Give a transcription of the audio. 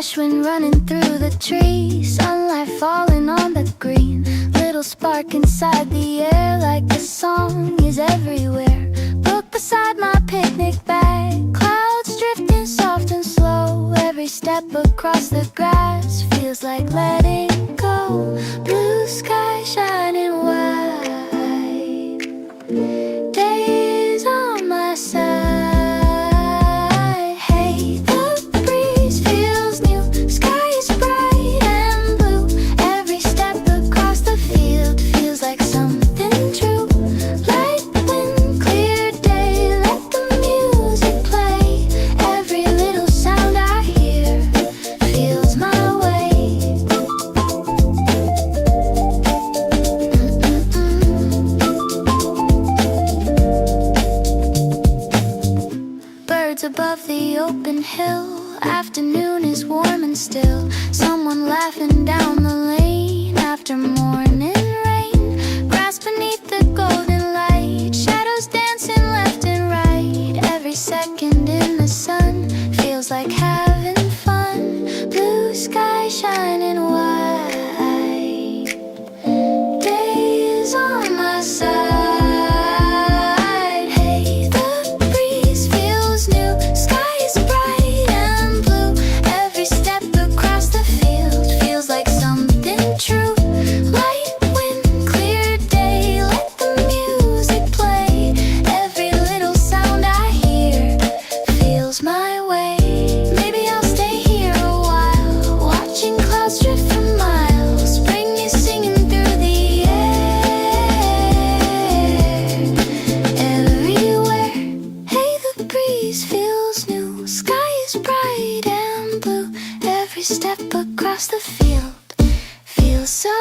Fresh wind running through the trees, sunlight falling on the green. Little spark inside the air, like a song is everywhere. Book beside my picnic bag, clouds drifting soft and slow. Every step across the grass feels like letting go. Blue sky shining white, day is on my side. Hey, the breeze feels new, sky is bright and blue. Every step across the field feels like something true. Light wind, clear day, let the music play. Every little sound I hear feels my way. Birds above the open hill, afternoon is warm and still. Someone laughing down the lane after morning rain. Grass beneath the golden light, shadows dancing left and right. Every second in the sun feels like having fun. Blue sky shining white, day is on my side. Hey, the breeze feels new, sky is bright and blue. Every step across the field feels like something true. Light wind, clear day, let the music play. Every little sound I hear feels my way. Maybe I'll stay here a while, watching clouds drift for miles. Spring is singing through the air, everywhere. Hey, the breeze feels new, sky is bright and blue. Every step across the field feels so